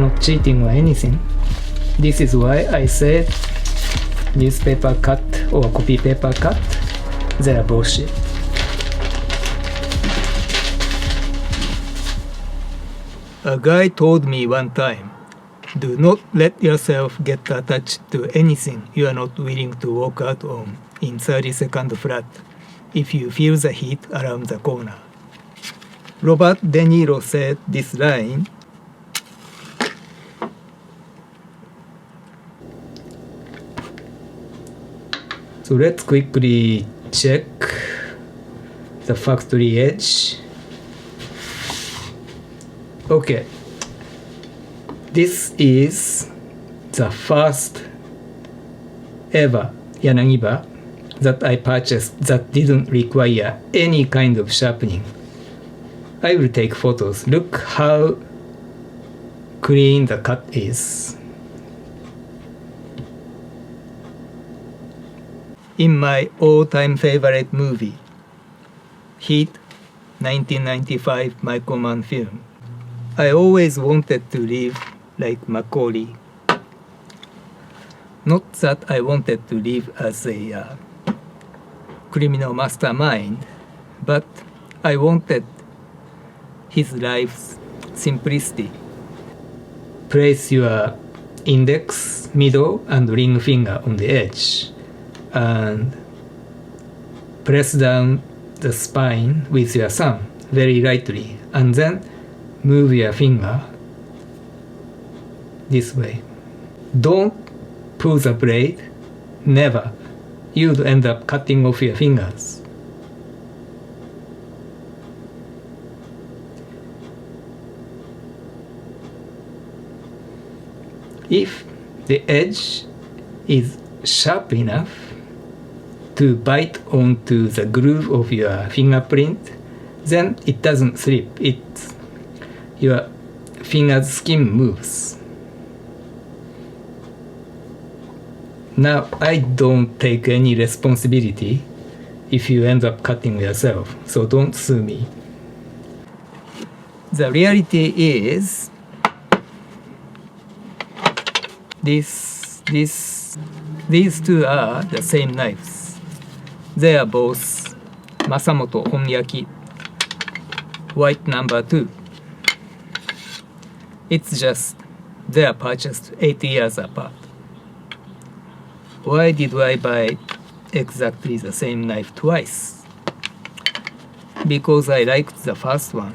not cheating or anything. This is why I said newspaper cut or copy paper cut, they are bullshit. A guy told me one time, do not let yourself get attached to anything you are not willing to walk out on in 32nd flat if you feel the heat around the corner. Robert De Niro said this line. So let's quickly check the factory edge. Okay, this is the first ever Yanagiba that I purchased that didn't require any kind of sharpening. I will take photos. Look how clean the cut is. In my all-time favorite movie, Heat, 1995 Microman film, I always wanted to live like Macaulay. Not that I wanted to live as a criminal mastermind, but I wanted his life's simplicity. Place your index, middle, and ring finger on the edge, and press down the spine with your thumb very lightly, and then move your finger this way. Don't pull the blade, never. You'd end up cutting off your fingers. If the edge is sharp enough to bite onto the groove of your fingerprint, then it doesn't slip. Your finger's skin moves. Now, I don't take any responsibility if you end up cutting yourself, so don't sue me. The reality is, these two are the same knives. They are both Masamoto Honyaki, white number 2. It's just they are purchased 8 years apart. Why did I buy exactly the same knife twice? Because I liked the first one.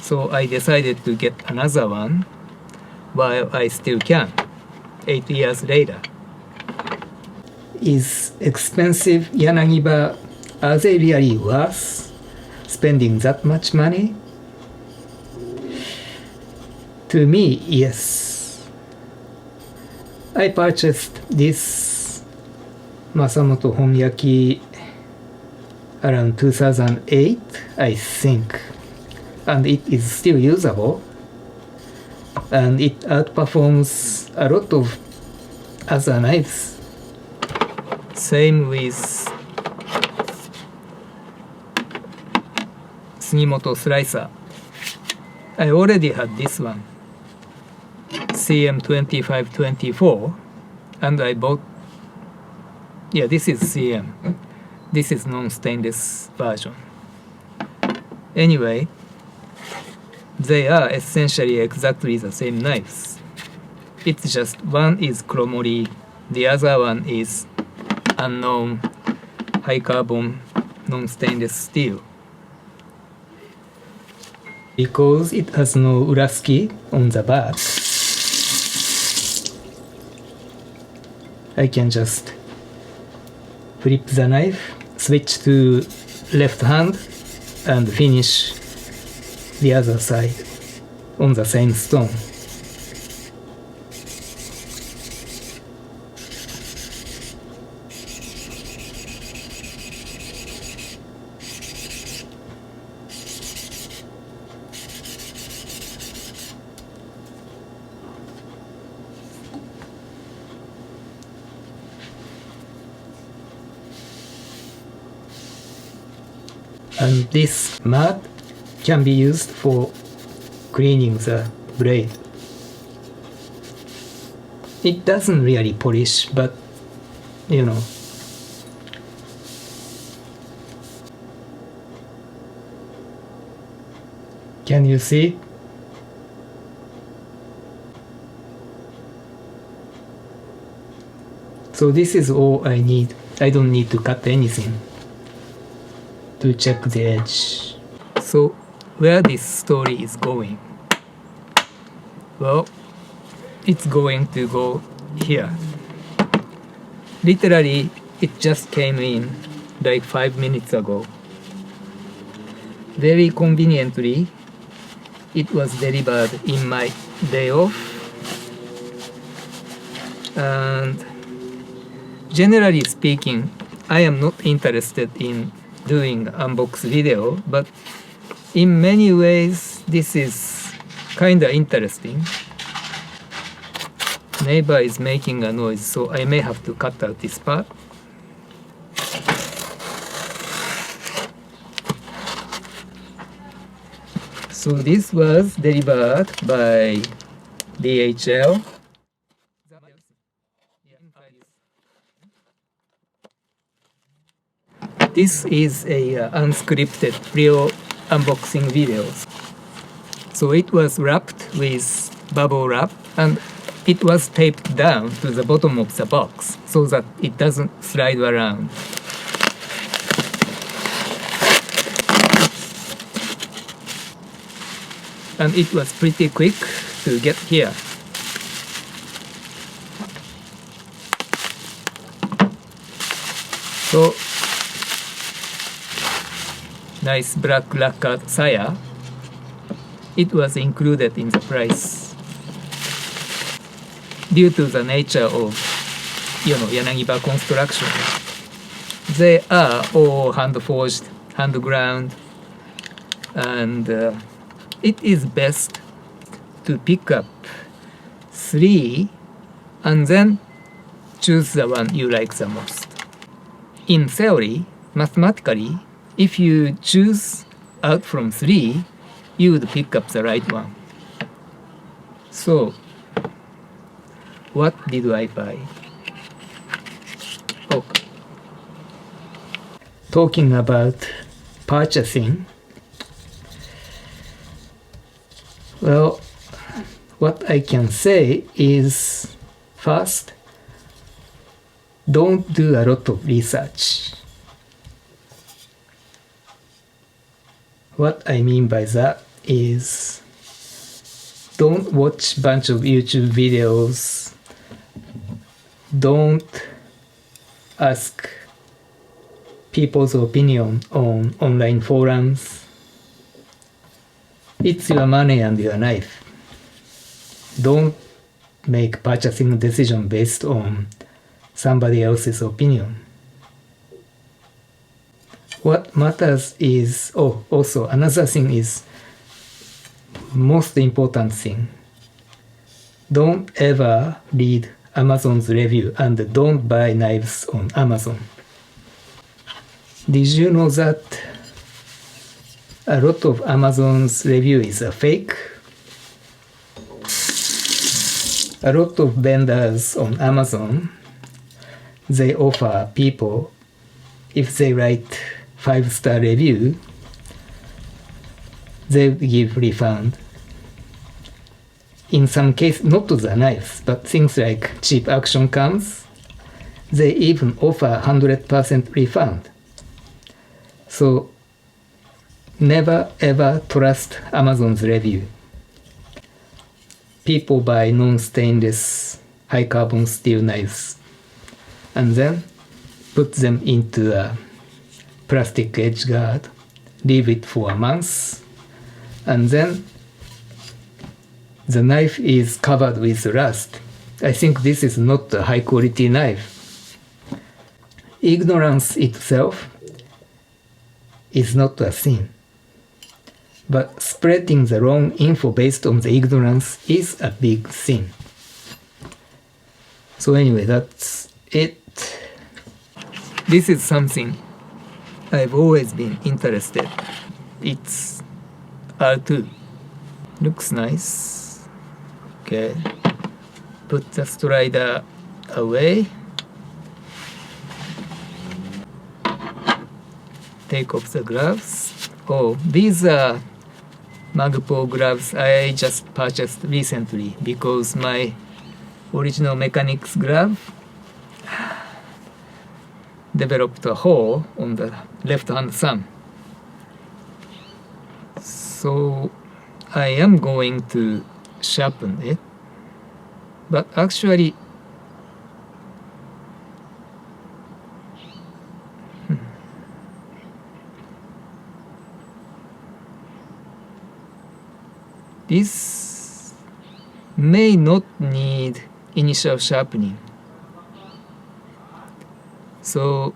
So I decided to get another one while I still can, 8 years later. Is expensive Yanagiba, are they really worth spending that much money? To me, yes. I purchased this Masamoto Honyaki around 2008, I think, and it is still usable, and it outperforms a lot of other knives. Same with Sugimoto slicer. I already had this one, CM2524, and I bought, this is CM. This is non-stainless version. Anyway, they are essentially exactly the same knives. It's just one is chromoly, the other one is unknown high carbon non-stainless steel. Because it has no uraski on the back, I can just flip the knife, switch to left hand, and finish the other side on the same stone. And this mud can be used for cleaning the blade. It doesn't really polish, but you know. Can you see? So this is all I need. I don't need to cut anything to check the edge. So where this story is going? Well, it's going to go here. Literally, it just came in like 5 minutes ago. Very conveniently, it was delivered in my day off. And generally speaking, I am not interested in doing unbox video, but in many ways this is kinda interesting. Neighbor is making a noise, so I may have to cut out this part. So this was delivered by DHL. This is a unscripted real unboxing video. So it was wrapped with bubble wrap and it was taped down to the bottom of the box so that it doesn't slide around. And it was pretty quick to get here. So nice black lacquered saya. It was included in the price. Due to the nature of, Yanagiba construction, they are all hand forged, hand ground, and it is best to pick up 3 and then choose the one you like the most. In theory, mathematically, if you choose out from 3, you would pick up the right one. So, what did I buy? Okay. Talking about purchasing, well, what I can say is, first, don't do a lot of research. What I mean by that is, don't watch a bunch of YouTube videos, don't ask people's opinion on online forums. It's your money and your life. Don't make purchasing decision based on somebody else's opinion. What matters is, also another thing is, most important thing, don't ever read Amazon's review and don't buy knives on Amazon. Did you know that a lot of Amazon's review is a fake? A lot of vendors on Amazon, they offer people, if they write 5-star review, they give refund. In some cases, not to the knives, but things like cheap action cams, they even offer 100% refund. So never ever trust Amazon's review. People buy non-stainless high carbon steel knives and then put them into a plastic edge guard, leave it for a month, and then the knife is covered with rust. I think this is not a high quality knife. Ignorance itself is not a sin, but spreading the wrong info based on the ignorance is a big sin. So anyway, that's it. This is something I've always been interested. It's R2. Looks nice. Okay. put the slider away. Take off the gloves. Oh, these are Magpul gloves I just purchased recently because my original mechanics glove developed a hole on the left hand thumb. So I am going to sharpen it, but actually this may not need initial sharpening. So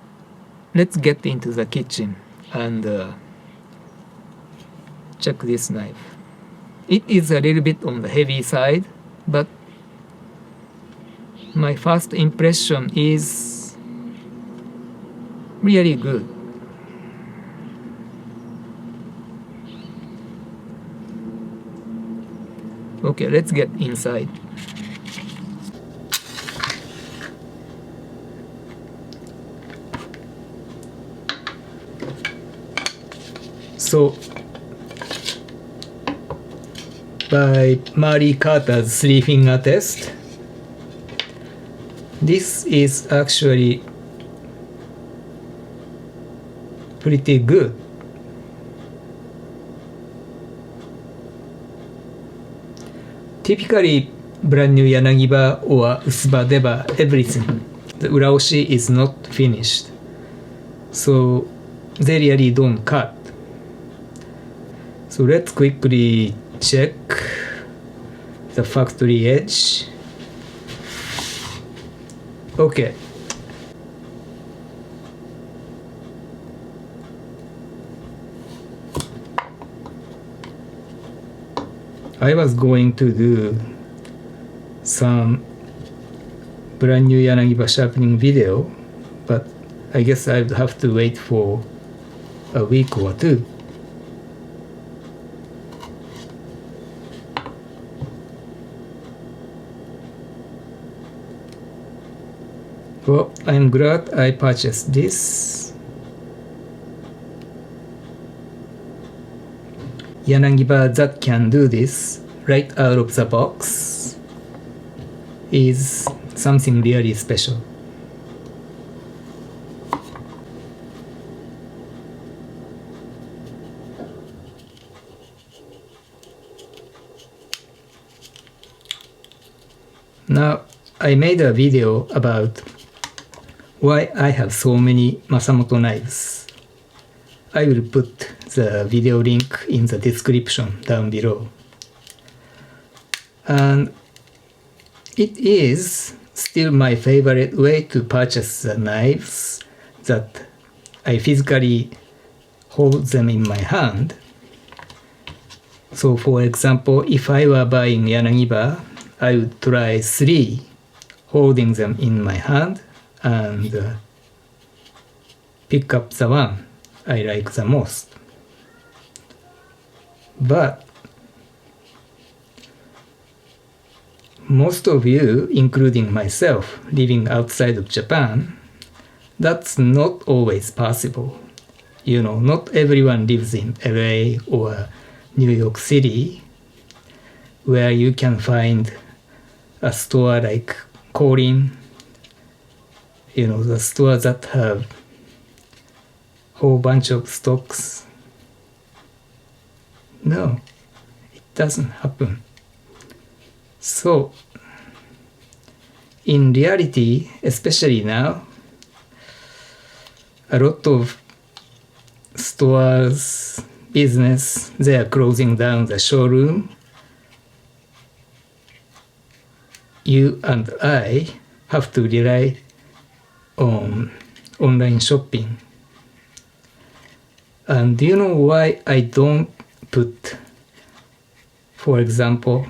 let's get into the kitchen and check this knife. It is a little bit on the heavy side, but my first impression is really good. Okay, let's get inside. So, by Mary Carter's three finger test, this is actually pretty good. Typically, brand new Yanagiba or Usuba Deba, everything, the uraoshi is not finished, so they really don't cut. So let's quickly check the factory edge. Okay. I was going to do some brand new Yanagiba sharpening video, but I guess I'd have to wait for a week or two. Well, I'm glad I purchased this. Yanagiba that can do this right out of the box is something really special. Now, I made a video about why I have so many Masamoto knives. I will put the video link in the description down below. And it is still my favorite way to purchase the knives that I physically hold them in my hand. So for example, if I were buying Yanagiba, I would try 3 holding them in my hand and pick up the one I like the most. But most of you, including myself, living outside of Japan, that's not always possible. You know, not everyone lives in LA or New York City, where you can find a store like Korin, you know, the stores that have whole bunch of stocks. No, it doesn't happen. So, in reality, especially now, a lot of stores, business, they are closing down the showroom. You and I have to rely on online shopping. And do you know why I don't put, for example,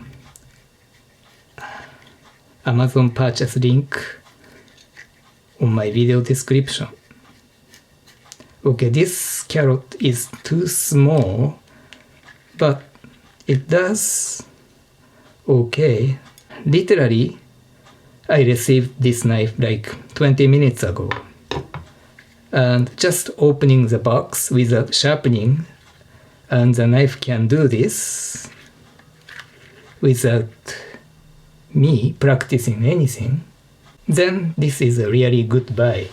Amazon purchase link on my video description? Okay, this carrot is too small, but it does okay. Literally, I received this knife like 20 minutes ago. And just opening the box without sharpening, and the knife can do this without me practicing anything, then this is a really good buy.